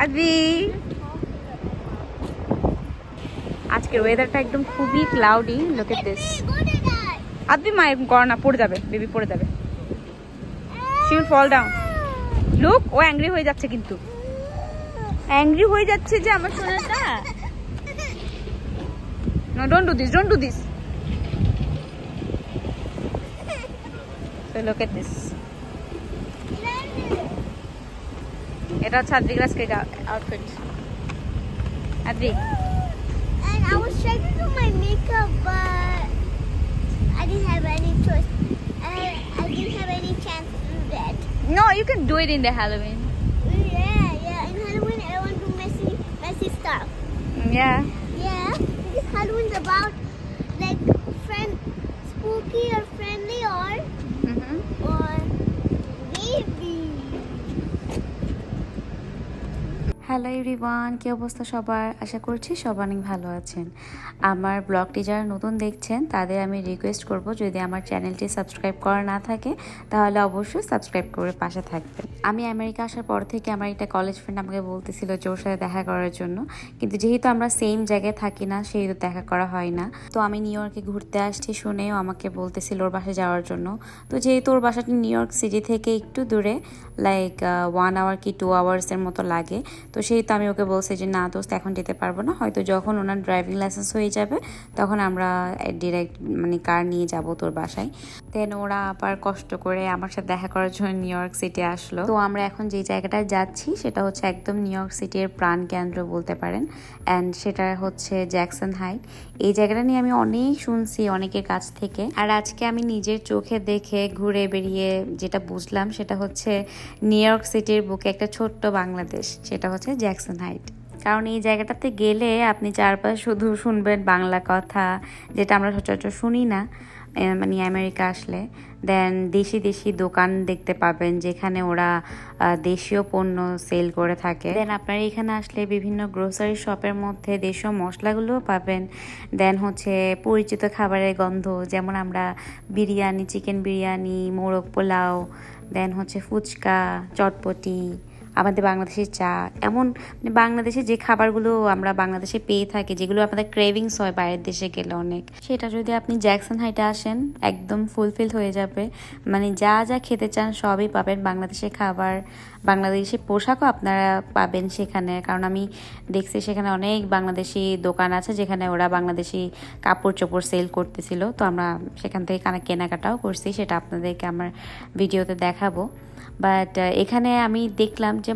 আদি আজকের ওয়েদারটা একদম খুবই ক্লাউডি। Look at this. আদি মায়ের করোনা পড়ে যাবে, বেবি পড়ে যাবে। She will fall down. Look, ও অ্যাংরি হয়ে যাচ্ছে, কিন্তু অ্যাংরি হয়ে যাচ্ছে যে আমার সোনাটা। No, don't do this. Don't do this. So look at this. It is Adri's outfit. Adri. And I was trying to do my makeup, but I didn't have any choice. I didn't have any chance to do that. No, you can do it in the Halloween. Yeah. In Halloween, I want to do messy stuff. Yeah. Yeah, because Halloween's about like spooky or friendly or baby. Hello everyone, কী অবস্থা সবার? আশা করছি সবাই অনেক ভালো আছেন। আমার ব্লগটি যারা নতুন দেখছেন তাদের আমি রিকোয়েস্ট করব, যদি আমার চ্যানেলটি সাবস্ক্রাইব করা না থাকে তাহলে অবশ্যই সাবস্ক্রাইব করে পাশে থাকবেন। আমি আমেরিকা আসার পর থেকে আমার একটা কলেজ ফ্রেন্ড আমাকে বলতেছিল যে ওর সাথে দেখা করার জন্য, কিন্তু যেহেতু আমরা সেম জায়গায় থাকি না সেহেতু দেখা করা হয় না। তো আমি নিউ ইয়র্কে ঘুরতে আসছি শুনেও আমাকে বলতেছিল ওর বাসায় যাওয়ার জন্য। তো যেহেতু ওর বাসাটি নিউ ইয়র্ক সিটি থেকে একটু দূরে, লাইক 1 আওয়ার কি 2 আওয়ার্সের মতো লাগে, তো সেহেতু আমি ওকে বলছি যে না দোস্ত, এখন যেতে পারবো না, হয়তো যখন ওনার ড্রাইভিং লাইসেন্স হয়ে যাবে তখন আমরা ডিরেক্ট কার নিয়ে যাব তোর বাসায়। দেন ওরা আবার কষ্ট করে আমার সাথে দেখা করার জন্য নিউ ইয়র্ক সিটি আসলো। তো আমরা এখন যে জায়গাটায় যাচ্ছি সেটা হচ্ছে একদম নিউ ইয়র্ক সিটির প্রাণ কেন্দ্র বলতে পারেন, অ্যান্ড সেটা হচ্ছে জ্যাকসন হাইট। এই জায়গাটা নিয়ে আমি অনেক শুনছি অনেকের কাছ থেকে, আর আজকে আমি নিজের চোখে দেখে ঘুরে বেরিয়ে যেটা বুঝলাম সেটা হচ্ছে নিউ ইয়র্ক সিটির বুকে একটা ছোট্ট বাংলাদেশ, সেটা হচ্ছে জ্যাকসন হাইট। কারণ এই জায়গাটাতে গেলে আপনি চারপাশ শুধু শুনবেন বাংলা কথা, যেটা আমরা সচরাচর শুনি না আমেরিকা আসলে। দেন দেশি দোকান দেখতে পাবেন যেখানে ওরা দেশীয় পণ্য সেল করে থাকে। দেন আপনারা এখানে আসলে বিভিন্ন গ্রোসারি শপের মধ্যে দেশীয় মশলাগুলোও পাবেন। দেন হচ্ছে পরিচিত খাবারের গন্ধ, যেমন আমরা বিরিয়ানি, চিকেন বিরিয়ানি, মোরগ পোলাও, দেন হচ্ছে ফুচকা, চটপটি, আমাদের বাংলাদেশের চা, এমন বাংলাদেশে যে খাবারগুলো আমরা বাংলাদেশে পেয়ে থাকি, যেগুলো আপনাদের ক্রেভিংস হয় বাইরের দেশে গেলে অনেক, সেটা যদি আপনি জ্যাকসন হাইটে আসেন একদম ফুলফিল হয়ে যাবে। যা যা খেতে চান সবই পাবেন। বাংলাদেশের খাবার, বাংলাদেশি পোশাকও আপনারা পাবেন সেখানে, কারণ আমি দেখছি সেখানে অনেক বাংলাদেশি দোকান আছে যেখানে ওরা বাংলাদেশি কাপড় চোপড় সেল করতেছিল। তো আমরা সেখান থেকে কেনাকাটাও করছি, সেটা আপনাদেরকে আমার ভিডিওতে দেখাবো। বাট এখানে আমি দেখলাম যে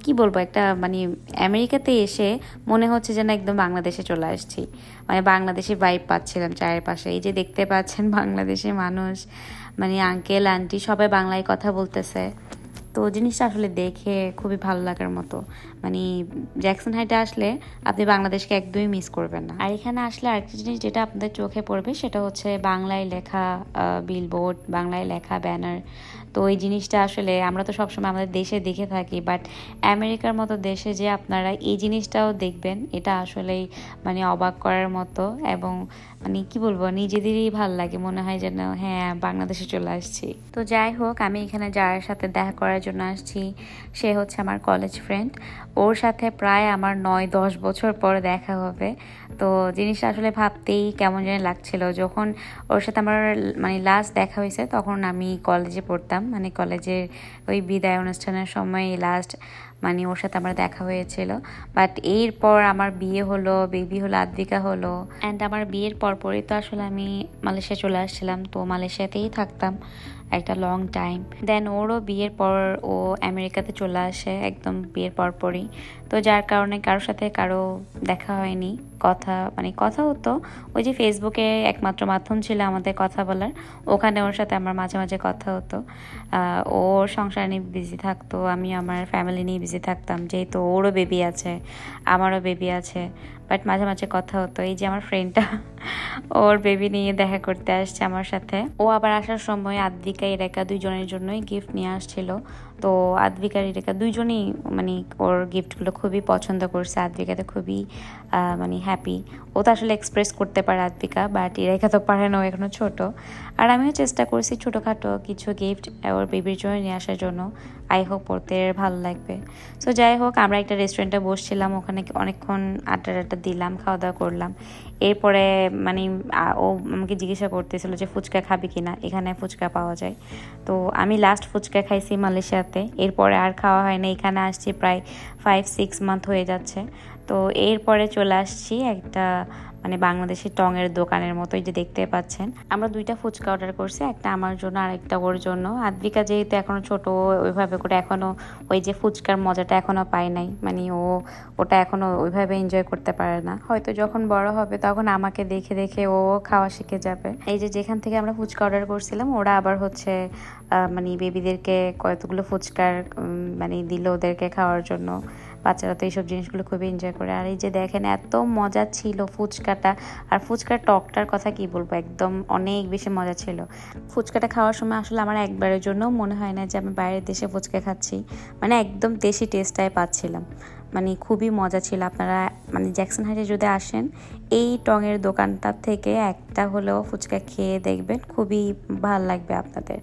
কি বলবো, একটা আমেরিকাতে এসে মনে হচ্ছে যেন একদম বাংলাদেশে চলে আসছি। বাংলাদেশি ভাইব পাচ্ছিলাম চারপাশে। এই যে দেখতে পাচ্ছেন বাংলাদেশি মানুষ, আঙ্কেল আন্টি সবাই বাংলায় কথা বলতেছে। তো জিনিসটা আসলে দেখে খুবই ভালো লাগার মতো। জ্যাকসন হাইটে আসলে আপনি বাংলাদেশকে একদমই মিস করবেন না। আর এখানে আসলে আরেকটা জিনিস যেটা আপনাদের চোখে পড়বে সেটা হচ্ছে বাংলায় লেখা বিলবোর্ড, বাংলায় লেখা ব্যানার। তো এই জিনিসটা আসলে আমরা তো সবসময় আমাদের দেশে দেখে থাকি, বাট আমেরিকার মতো দেশে যে আপনারা এই জিনিসটাও দেখবেন, এটা আসলেই অবাক করার মতো। এবং কি বলবো, নিজেদেরই ভালো লাগে, মনে হয় যেন হ্যাঁ বাংলাদেশে চলে আসছি। তো যাই হোক, আমি এখানে যার সাথে দেখা করার জন্য আসছি সে হচ্ছে আমার কলেজ ফ্রেন্ড। ওর সাথে প্রায় আমার 9-10 বছর পর দেখা হবে। তো জিনিসটা আসলে ভাবতেই কেমন যেন লাগছিল। যখন ওর সাথে আমার লাস্ট দেখা হয়েছে তখন আমি কলেজে পড়তাম, কলেজের ওই বিদায় অনুষ্ঠানের সময় লাস্ট ওর সাথে আমার দেখা হয়েছিল। বাট এরপর আমার বিয়ে হলো, বেবি হলো, আদ্রিকা হলো, অ্যান্ড আমার বিয়ের পরপরই তো আসলে আমি মালয়েশিয়া চলে আসছিলাম। তো মালয়েশিয়াতেই থাকতাম একটা লং টাইম। দেন ওরও বিয়ের পর ও আমেরিকাতে চলে আসে একদম বিয়ের পরপরই। তো যার কারণে কারোর সাথে কারো দেখা হয়নি, কথা হতো ওই যে ফেসবুকে একমাত্র মাধ্যম ছিল আমাদের কথা বলার, ওখানে ওর সাথে আমার মাঝে মাঝে কথা হতো। ওর সংসার নিয়ে বিজি থাকতো, আমি আমার ফ্যামিলি নিয়ে বিজি থাকতাম, যেহেতু ওরও বেবি আছে আমারও বেবি আছে। বাট মাঝে মাঝে কথা হতো। এই যে আমার ফ্রেন্ডটা ওর বেবি নিয়ে দেখা করতে আসছে আমার সাথে। ও আবার আসার সময় আদ্রিকা এর একা দুইজনের জন্যই গিফট নিয়ে আসছিল। তো আদ্বিকা রিতিকা দুইজনেই মানে ওর গিফটগুলো খুবই পছন্দ করছে। আদ্বিকা তো খুবই মানে হ্যাপি। ও তো আসলে এক্সপ্রেস করতে পারে আদ্বিকা, বাট ইরাইকা তো পারে না, ও এখনও ছোটো। আর আমিও চেষ্টা করছি ছোটোখাটো কিছু গিফট ওর বেবির জন্য নিয়ে আসার জন্য। আই হোপ ওদের ভালো লাগবে। সো যাই হোক, আমরা একটা রেস্টুরেন্টে বসছিলাম, ওখানে অনেকক্ষণ আড্ডা দিলাম, খাওয়া দাওয়া করলাম। এরপরে মানে ও আমাকে জিজ্ঞাসা করতেছিল যে ফুচকা খাবি কিনা, এখানে ফুচকা পাওয়া যায়। তো আমি লাস্ট ফুচকা খাইছি মালয়েশিয়াতে, এরপরে আর খাওয়া হয় না। এখানে আসছি প্রায় 5-6 মান্থ হয়ে যাচ্ছে। তো এরপরে চলে আসছি একটা মানে বাংলাদেশি টঙের দোকানের মতোই, যে দেখতে পাচ্ছেন। আমরা 2টা ফুচকা অর্ডার করছি, একটা আমার জন্য আর একটা ওর জন্য। আদ্বিকা যেহেতু এখনো ছোট, ওইভাবে করে এখনো ওই যে ফুচকার মজাটা এখনো পায় নাই, মানে ওটা এখনো ওইভাবে এনজয় করতে পারে না। হয়তো যখন বড় হবে তখন আমাকে দেখে দেখে ও খাওয়া শিখে যাবে। এই যে যেখান থেকে আমরা ফুচকা অর্ডার করছিলাম, ওরা আবার হচ্ছে মানে বেবিদেরকে কতগুলো ফুচকার মানে দিল ওদেরকে খাওয়ার জন্য। বাচ্চারা তো এইসব জিনিসগুলো খুবই এনজয় করে। আর এই যে দেখেন এত মজা ছিল ফুচকাটা, আর ফুচকার টকটার কথা কি বলবো, একদম অনেক বেশি মজা ছিল। ফুচকাটা খাওয়ার সময় আসলে আমার একবারের জন্য মনে হয় না যে আমি বাইরের দেশে ফুচকা খাচ্ছি, মানে একদম দেশি টেস্টটাই পাচ্ছিলাম। মানে খুবই মজা ছিল। আপনারা মানে জ্যাকসন হাইটে যদি আসেন, এই টঙের দোকানটার থেকে একটা হলেও ফুচকা খেয়ে দেখবেন, খুবই ভালো লাগবে আপনাদের।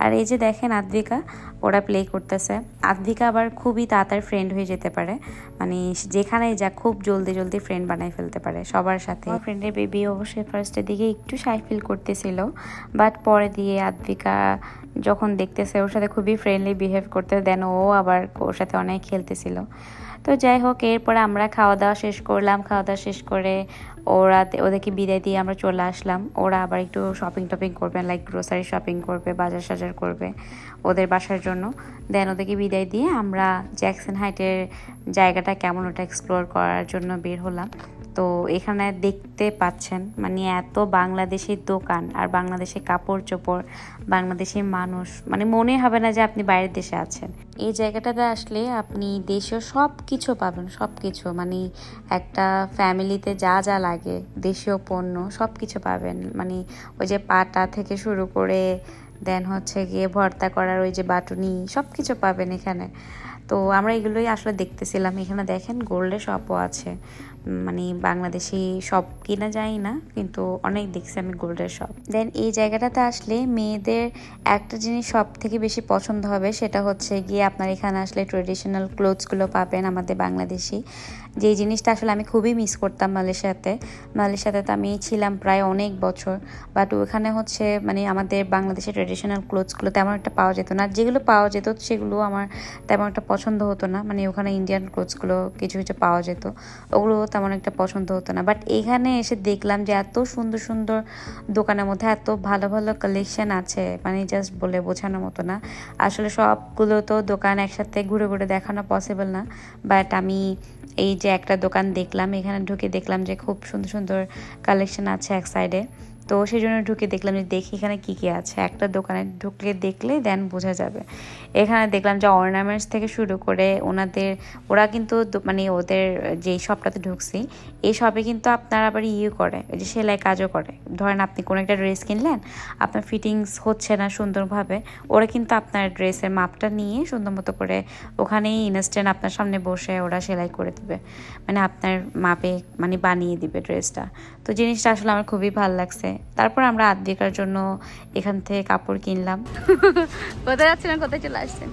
আর এই যে দেখেন আদ্বিকা, ওরা প্লে করতেছে। আদ্বিকা আবার খুবই তাড়াতাড়ি ফ্রেন্ড হয়ে যেতে পারে, মানে যেখানেই যা খুব জলদি ফ্রেন্ড বানাই ফেলতে পারে সবার সাথে। ফ্রেন্ডের বেবি অবশ্যই ফার্স্টের দিকে একটু শাই ফিল করতেছিল, বাট পরে দিয়ে আদ্বিকা যখন দেখতেছে ওর সাথে খুবই ফ্রেন্ডলি বিহেভ করতে, দেন ও আবার ওর সাথে অনেক খেলতেছিল। তো যাই হোক, এরপরে আমরা খাওয়া দাওয়া শেষ করলাম। খাওয়া দাওয়া শেষ করে ওদেরকে বিদায় দিয়ে আমরা চলে আসলাম। ওরা আবার একটু শপিং করবে, লাইক গ্রোসারি শপিং করবে, বাজার সাজার করবে ওদের বাসার জন্য। দেন ওদেরকে বিদায় দিয়ে আমরা জ্যাকসন হাইটের জায়গাটা কেমন ওটা এক্সপ্লোর করার জন্য বের হলাম। তো এখানে দেখতে পাচ্ছেন মানে এত বাংলাদেশি দোকান আর বাংলাদেশি কাপড় চোপড়, বাংলাদেশি মানুষ, মানে মনে হবে না যে আপনি বাইরের দেশে আছেন। এই জায়গাটাতে আসলে আপনি দেশীয় সব কিছু পাবেন, সব কিছু, মানে একটা ফ্যামিলিতে যা যা লাগে দেশীয় পণ্য সব কিছু পাবেন। মানে ওই যে পাটা থেকে শুরু করে দেন হচ্ছে গিয়ে ভর্তা করার ওই যে বাটুনি, সব কিছু পাবেন এখানে। তো আমরা এগুলোই আসলে দেখতেছিলাম। এখানে দেখেন গোল্ডের শপও আছে, মানে বাংলাদেশি সব কিনা যায় না, কিন্তু অনেক দেখছি আমি গোল্ডের শপ। দেন এই জায়গাটাতে আসলে মেয়েদের একটা জিনিস সব থেকে বেশি পছন্দ হবে, সেটা হচ্ছে গিয়ে আপনার এখানে আসলে ট্রেডিশনাল ক্লোথসগুলো পাবেন আমাদের বাংলাদেশি। যে জিনিসটা আসলে আমি খুবই মিস করতাম মালয়েশিয়াতে তো আমি ছিলাম প্রায় অনেক বছর, বাট ওখানে হচ্ছে মানে আমাদের বাংলাদেশের ট্রেডিশনাল ক্লোথসগুলো তেমন একটা পাওয়া যেত না। যেগুলো পাওয়া যেত সেগুলো আমার তেমন একটা পছন্দ হতো না। মানে ওখানে ইন্ডিয়ান ক্লোথসগুলো কিছু কিছু পাওয়া যেত, ওগুলো তেমন একটা পছন্দ হতো না। বাট এখানে এসে দেখলাম যে এত সুন্দর সুন্দর দোকানের মধ্যে এত ভালো ভালো কালেকশন আছে, মানে জাস্ট বলে বোঝানোর মতো না। আসলে সবগুলো তো দোকান একসাথে ঘুরে ঘুরে দেখানো পসিবল না, বাট আমি এই যে একটা দোকান দেখলাম, এখানে ঢুকে দেখলাম যে খুব সুন্দর সুন্দর কালেকশন আছে এক সাইডে। তো সেই জন্য ঢুকে দেখলাম যে দেখি এখানে কী কী আছে। একটা দোকানে ঢুকলে দেখলে দেন বোঝা যাবে। এখানে দেখলাম যে অর্নামেন্টস থেকে শুরু করে ওরা কিন্তু মানে ওদের যে শপটাতে ঢুকছি, এই শপে কিন্তু আপনার আবার করে যে সেলাই কাজও করে। ধরেন আপনি কোনো একটা ড্রেস কিনলেন, আপনার ফিটিংস হচ্ছে না সুন্দরভাবে, ওরা কিন্তু আপনার ড্রেসের মাপটা নিয়ে সুন্দর মতো করে ওখানেই ইনস্ট্যান্ট আপনার সামনে বসে ওরা সেলাই করে দিবে, মানে আপনার মাপে মানে বানিয়ে দিবে ড্রেসটা। তো জিনিসটা আসলে আমার খুবই ভালো লাগছে। তারপর আমরা আদ্বিকার জন্য এখান থেকে কাপড় কিনলাম। কোথায় যাচ্ছেন, কোথায় চলে আসছেন?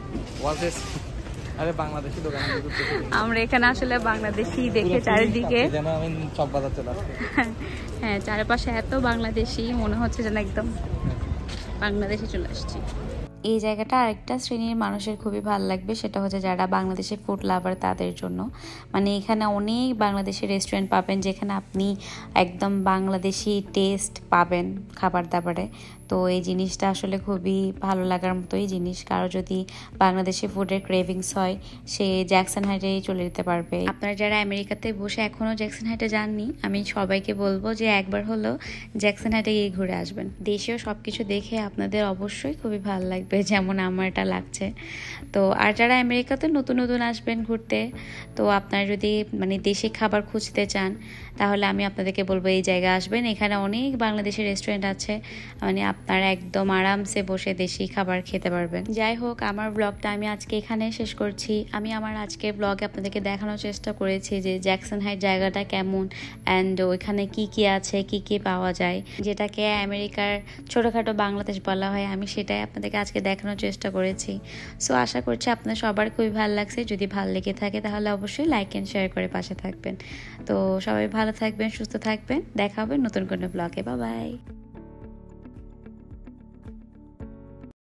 আরে বাংলাদেশি দোকানে আমরা এখানে আসলে বাংলাদেশি দেখে চারিদিকে, যেন আমি সব বাজার চলে আসছি। হ্যাঁ, চারপাশে এত বাংলাদেশি, মনে হচ্ছে যেন একদম বাংলাদেশে চলে আসছি। এই জায়গাটা আরেকটা শ্রেণীর মানুষের খুবই ভালো লাগবে, সেটা হচ্ছে যারা বাংলাদেশি ফুড লাভার তাদের জন্য। মানে এখানে অনেক বাংলাদেশি রেস্টুরেন্ট পাবেন যেখানে আপনি একদম বাংলাদেশি টেস্ট পাবেন খাবার দাবারে। তো এই জিনিসটা আসলে খুবই ভালো লাগার মতোই জিনিস। কারো যদি বাংলাদেশি ফুডের ক্রেভিংস হয়, সে জ্যাকসন হাইটেই চলে যেতে পারবে। আপনারা যারা আমেরিকাতে বসে এখনও জ্যাকসন হাইটে যাননি, আমি সবাইকে বলবো যে একবার হলো জ্যাকসন হাইটে গিয়ে ঘুরে আসবেন। দেশীয় সব কিছু দেখে আপনাদের অবশ্যই খুবই ভালো লাগবে, যেমন আমার এটা লাগছে। তো আর যারা আমেরিকাতে নতুন নতুন আসবেন ঘুরতে, তো আপনারা যদি মানে দেশি খাবার খুঁজতে চান, তাহলে আমি আপনাদেরকে বলবো এই জায়গায় আসবেন। এখানে অনেক বাংলাদেশি রেস্টুরেন্ট আছে, মানে আপনারা একদম আরামসে বসে দেশি খাবার খেতে পারবেন। যাই হোক, আমার ব্লগটা আমি আজকে এখানে শেষ করছি। আমি আমার আজকের ব্লগে আপনাদেরকে দেখানোর চেষ্টা করেছি যে জ্যাকসন হাইট জায়গাটা কেমন অ্যান্ড ওইখানে কি কি আছে, কি কি পাওয়া যায়, যেটাকে আমেরিকার ছোটোখাটো বাংলাদেশ বলা হয়, আমি সেটাই আপনাদেরকে আজকে দেখানোর চেষ্টা করেছি। সো আশা করছি আপনাদের সবার খুবই ভালো লাগছে। যদি ভালো লেগে থাকে তাহলে অবশ্যই লাইক অ্যান্ড শেয়ার করে পাশে থাকবেন। তো সবাই ভালো থাকবেন, সুস্থ থাকবেন, দেখা হবে নতুন কোনো ব্লগে। Bye bye.